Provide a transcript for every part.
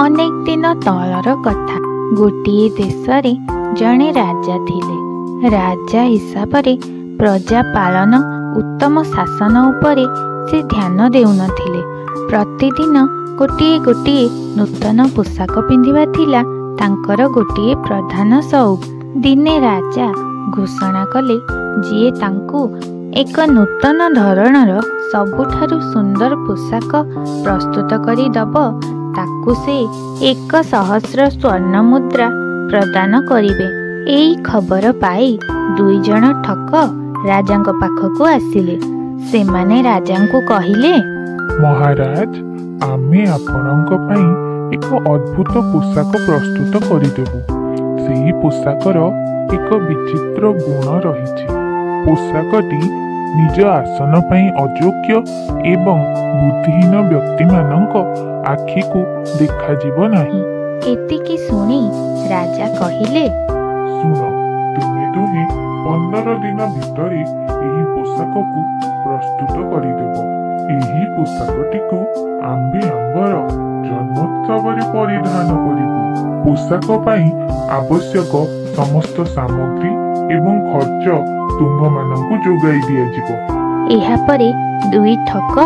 ଅନେକ ଦିନ ତଳର କଥା। ଗୋଟିଏ ଦେଶରେ ଜଣେ ରାଜା ଥିଲେ। ରାଜା ହିସାବରେ ପ୍ରଜା ପାଳନ ଉତ୍ତମ ଶାସନ ଉପରେ ସେ ଧ୍ୟାନ ଦେଉନଥିଲେ। ପ୍ରତିଦିନ ଗୋଟିଏ ଗୋଟିଏ ନୂତନ ପୋଷାକ ପିନ୍ଧିବା ଥିଲା ତାଙ୍କର ଗୋଟିଏ ପ୍ରଧାନ ସଉକ। ଦିନେ ରାଜା ଘୋଷଣା କଲେ ଯିଏ ତାଙ୍କୁ ଏକ ନୂତନ ଧରଣର ସବୁଠାରୁ ସୁନ୍ଦର ପୋଷାକ ପ୍ରସ୍ତୁତ କରି ଦେବ ତାକୁ ସେ 1,000 ସ୍ୱର୍ଣ୍ଣ ମୁଦ୍ରା ପ୍ରଦାନ କରିବେ। ଏଇ ଖବର ପାଇ 2 ଜଣ ଠକ ରାଜାଙ୍କ ପାଖକୁ ଆସିଲେ। ସେମାନେ ରାଜାଙ୍କୁ କହିଲେ, ମହାରାଜ, ଆମେ ଆପଣଙ୍କ ପାଇଁ ଏକ ଅଦ୍ଭୁତ ପୋଷାକ ପ୍ରସ୍ତୁତ କରିଦେବୁ। ସେହି ପୋଷାକର ଏକ ବିଚିତ୍ର ଗୁଣ ରହିଛି। ପୋଷାକଟି ନିଜ ଆସନ ପାଇଁ ଅଯୋଗ୍ୟ ଏବଂ ବୁଦ୍ଧିହୀନ ବ୍ୟକ୍ତିମାନଙ୍କ ଆଖିକୁ ଦେଖାଯିବ ନାହିଁ। ଏତିକି ଶୁଣି ରାଜା କହିଲେ, ଶୁଣ, ତୁମେ ଦୁହେଁ 15 ଦିନ ଭିତରେ ଏହି ପୋଷାକକୁ ପ୍ରସ୍ତୁତ କରିଦେବ। ଏହି ପୋଷାକଟିକୁ ଆମ୍ଭେ ଆମର ଜନ୍ମୋତ୍ସବରେ ପରିଧାନ କରିବୁ। ପୋଷାକ ପାଇଁ ଆବଶ୍ୟକ ସମସ୍ତ ସାମଗ୍ରୀ ଏବଂ ଖର୍ଚ୍ଚ ତୁମ୍ଭମାନଙ୍କୁ ଯୋଗାଇ ଦିଆଯିବ। ଏହାପରେ 2 ଠକ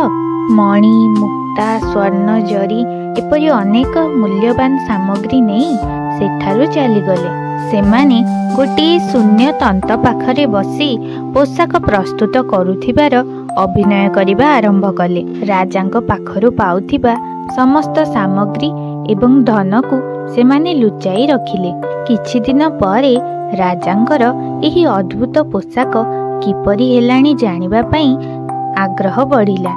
ମଣି, ମୁକ୍ତା, ସ୍ୱର୍ଣ୍ଣ ଜରି ଏପରି ଅନେକ ମୂଲ୍ୟବାନ ସାମଗ୍ରୀ ନେଇ ସେଠାରୁ ଚାଲିଗଲେ। ସେମାନେ ଗୋଟିଏ ଶୂନ୍ୟ ତନ୍ତ ପାଖରେ ବସି ପୋଷାକ ପ୍ରସ୍ତୁତ କରୁଥିବାର ଅଭିନୟ କରିବା ଆରମ୍ଭ କଲେ। ରାଜାଙ୍କ ପାଖରୁ ପାଉଥିବା ସମସ୍ତ ସାମଗ୍ରୀ ଏବଂ ଧନକୁ ସେମାନେ ଲୁଚାଇ ରଖିଲେ। କିଛି ଦିନ ପରେ ରାଜାଙ୍କର ଏହି ଅଦ୍ଭୁତ ପୋଷାକ କିପରି ହେଲାଣି ଜାଣିବା ପାଇଁ ଆଗ୍ରହ ବଢ଼ିଲା।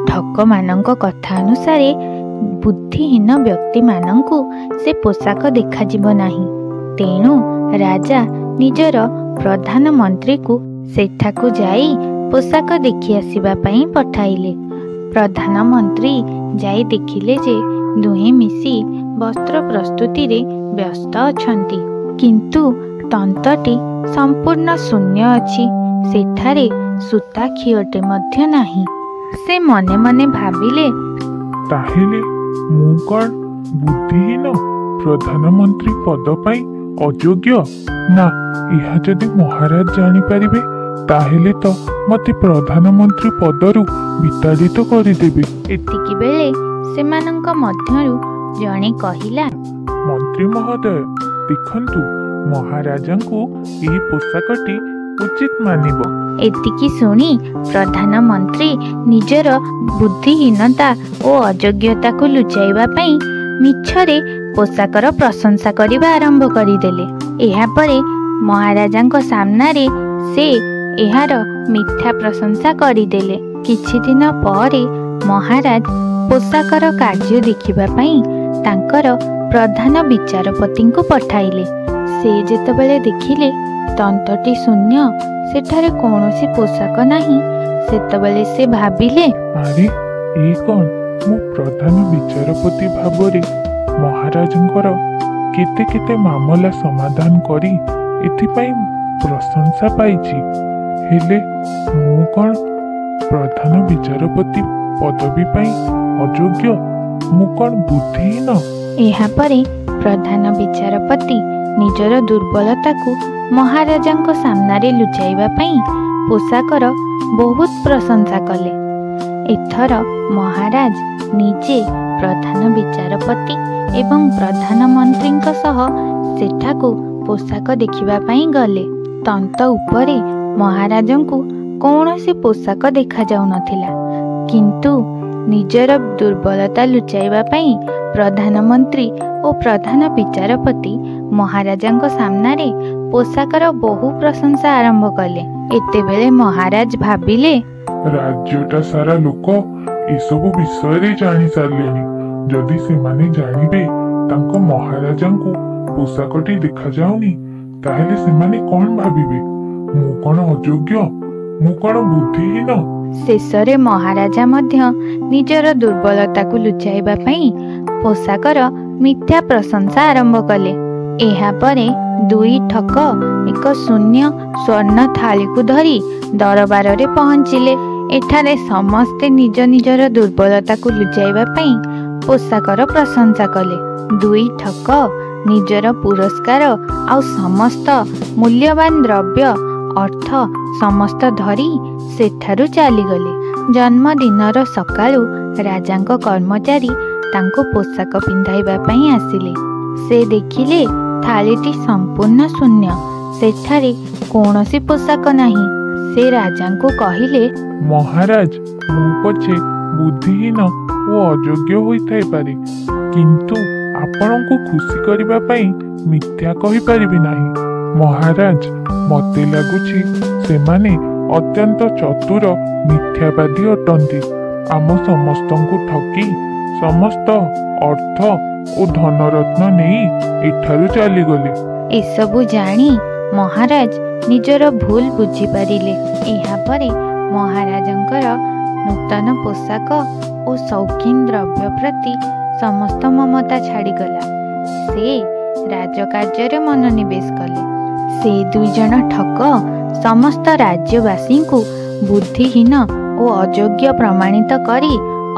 ଠକମାନଙ୍କ କଥା ଅନୁସାରେ ବୁଦ୍ଧିହୀନ ବ୍ୟକ୍ତିମାନଙ୍କୁ ସେ ପୋଷାକ ଦେଖାଯିବ ନାହିଁ। ତେଣୁ ରାଜା ନିଜର ପ୍ରଧାନମନ୍ତ୍ରୀକୁ ସେଠାକୁ ଯାଇ ପୋଷାକ ଦେଖି ଆସିବା ପାଇଁ ପଠାଇଲେ। ପ୍ରଧାନମନ୍ତ୍ରୀ ଯାଇ ଦେଖିଲେ ଯେ ଦୁହେଁ ମିଶି ବସ୍ତ୍ର ପ୍ରସ୍ତୁତିରେ ବ୍ୟସ୍ତ ଅଛନ୍ତି। କିନ୍ତୁ ତନ୍ତଟି ସମ୍ପୂର୍ଣ୍ଣ ଶୂନ୍ୟ ଅଛି। ସେଠାରେ ସୂତା ଖିଅଟେ ମଧ୍ୟ ନାହିଁ। ସେ ମନେ ମନେ ଭାବିଲେ, ତାହେଲେ ମୁଁ କ'ଣ ବୁଦ୍ଧିହୀନ, ପ୍ରଧାନମନ୍ତ୍ରୀ ପଦ ପାଇଁ ଅଯୋଗ୍ୟ? ନା, ଏହା ଯଦି ମହାରାଜ ଜାଣିପାରିବେ ତାହେଲେ ତ ମୋତେ ପ୍ରଧାନମନ୍ତ୍ରୀ ପଦରୁ ବିତାଡ଼ିତ କରିଦେବେ। ଏତିକି ବେଳେ ସେମାନଙ୍କ ମଧ୍ୟରୁ ଜଣେ କହିଲା, ମନ୍ତ୍ରୀ ମହୋଦୟ, ଦେଖନ୍ତୁ, ମହାରାଜାଙ୍କୁ ଏହି ପୋଷାକଟି ଉଚିତ ମାନିବ। ଏତିକି ଶୁଣି ପ୍ରଧାନମନ୍ତ୍ରୀ ନିଜର ବୁଦ୍ଧିହୀନତା ଓ ଅଯୋଗ୍ୟତାକୁ ଲୁଚାଇବା ପାଇଁ ମିଛରେ ପୋଷାକର ପ୍ରଶଂସା କରିବା ଆରମ୍ଭ କରିଦେଲେ। ଏହାପରେ ମହାରାଜାଙ୍କ ସାମ୍ନାରେ ସେ ଏହାର ମିଥ୍ୟା ପ୍ରଶଂସା କରିଦେଲେ। କିଛି ଦିନ ପରେ ମହାରାଜ ପୋଷାକର କାର୍ଯ୍ୟ ଦେଖିବା ପାଇଁ ତାଙ୍କର ପ୍ରଧାନ ବିଚାରପତିଙ୍କୁ ପଠାଇଲେ। ସେ ଯେତେବେଳେ ଦେଖିଲେ ତନ୍ତଟି ଶୂନ୍ୟ, ସେଠାରେ କୌଣସି ପୋଷାକ ନାହିଁ, ସେତେବେଳେ ସେ ଭାବିଲେ, ଆରେ ଏ କ'ଣ? ମୁଁ ପ୍ରଧାନ ବିଚାରପତି ଭାବରେ ମହାରାଜଙ୍କର କେତେ କେତେ ମାମଲା ସମାଧାନ କରି ଏଥିପାଇଁ ପ୍ରଶଂସା ପାଇଛି। ହେଲେ ମୁଁ କ'ଣ ପ୍ରଧାନ ବିଚାରପତି ପଦବୀ ପାଇଁ ଅଯୋଗ୍ୟ? ମୁଁ କ'ଣ ବୁଦ୍ଧିହୀନ? ଏହାପରେ ପ୍ରଧାନ ବିଚାରପତି ନିଜର ଦୁର୍ବଳତାକୁ ମହାରାଜାଙ୍କ ସାମ୍ନାରେ ଲୁଚାଇବା ପାଇଁ ପୋଷାକର ବହୁତ ପ୍ରଶଂସା କଲେ। ଏଥର ମହାରାଜ ନିଜେ ପ୍ରଧାନ ବିଚାରପତି ଏବଂ ପ୍ରଧାନମନ୍ତ୍ରୀଙ୍କ ସହ ସେଠାକୁ ପୋଷାକ ଦେଖିବା ପାଇଁ ଗଲେ। ତନ୍ତ ଉପରେ ମହାରାଜଙ୍କୁ କୌଣସି ପୋଷାକ ଦେଖାଯାଉନଥିଲା। କିନ୍ତୁ ନିଜର ଦୁର୍ବଳତା ଲୁଚାଇବା ପାଇଁ ପ୍ରଧାନମନ୍ତ୍ରୀ ଓ ପ୍ରଧାନ ବିଚାରପତି ମହାରାଜାଙ୍କ ସାମ୍ନାରେ ପୋଷାକର ବହୁ ପ୍ରଶଂସା ଆରମ୍ଭ କଲେ। ଏତେବେଳେ ମହାରାଜ ଭାବିଲେ, ରାଜ୍ୟଟା ସାରା ଲୋକ ଏସବୁ ବିଷୟରେ ଜାଣି ସାରିଲେଣି। ଯଦି ସେମାନେ ଜାଣିବେ ତାଙ୍କ ମହାରାଜାଙ୍କୁ ପୋଷାକଟି ଦେଖାଯାଉନି, ତାହେଲେ ସେମାନେ କ'ଣ ଭାବିବେ? ମୁଁ କ'ଣ ଅଯୋଗ୍ୟ? ମୁଁ କ'ଣ ବୁଦ୍ଧିହୀନ? ଶେଷରେ ମହାରାଜା ମଧ୍ୟ ନିଜର ଦୁର୍ବଳତାକୁ ଲୁଚାଇବା ପାଇଁ ପୋଷାକର ମିଥ୍ୟା ପ୍ରଶଂସା ଆରମ୍ଭ କଲେ। ଏହାପରେ 2 ଠକ ଏକ ଶୂନ୍ୟ ସ୍ୱର୍ଣ୍ଣ ଥାଳିକୁ ଧରି ଦରବାରରେ ପହଞ୍ଚିଲେ। ଏଠାରେ ସମସ୍ତେ ନିଜ ନିଜର ଦୁର୍ବଳତାକୁ ଲୁଚାଇବା ପାଇଁ पोशाकर प्रशंसा कले। दुई ठक निजर पुरस्कार आउ समस्त मूल्यवान द्रव्य अर्थ समस्त धरी सेठारु चलीगले। जन्मदिनर सकाळु राजांक कर्मचारी तांको पोशाक पिंधाइबा पई आसिले। से देखिले थालीटी संपूर्ण शून्य, सेठारे कौनसी पोशाक नहीं। से राजांको कहिले, महाराज मु पछे बुद्धिहीन ओ अयोग्य होइथाइ पारे, किंतु आपणको खुशी करिबा पई मिथ्या कहि परिबि नाही। महाराज मते लागुछि सेमाने अत्यंत चतुर मिथ्यावादी अटंती। आम समस्तंकु ठकी समस्त अर्थ ओ धनरत्न नेई एठारु चलीगले। एसबु जानी महाराज निजर भूल बुझी पारिले। एहा परे महाराजंकर नूतन पोशाक और शौकीन द्रव्य प्रति समस्त ममता छाड़ीगला। से राजकार्य मनोनिवेश कले। से दुई जन ठक समस्त राज्यवासी को बुद्धिहीन और अयोग्य प्रमाणित करी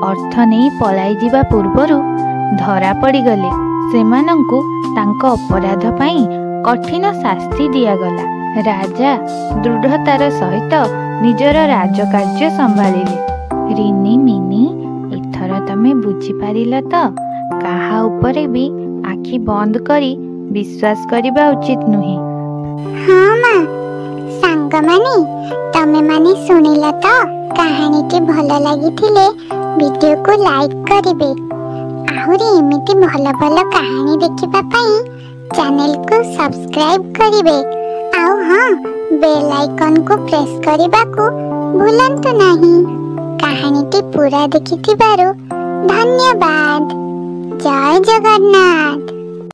अर्थ नहीं पलाई जिबा पूर्वरु धरा पड़ीगले। सेमानंकु तांको अपराध पाई कठिन शास्ति दियागला। राजा दृढ़तार सहित निजर राजकार्य संभालिले। रिनी मिनी एथर तमे बुझी पारिल तो काहा उपरे भी आखि बंद करी विश्वास करिबा उचित नुहे। हाँ माँ, सांग माने तमे माने सुनिला तो कहानी के भल लागिथिले वीडियो को लाइक करिबे। आहुरी एमिति भल भल कहानी देखिबा पई चैनल को सब्सक्राइब करिबे। आउ हाँ, बेल आइकन को प्रेस करिबा को भूलंतु नहीं। कहानी टी पूरा देखिथिबारु धन्यवाद। जय जगन्नाथ।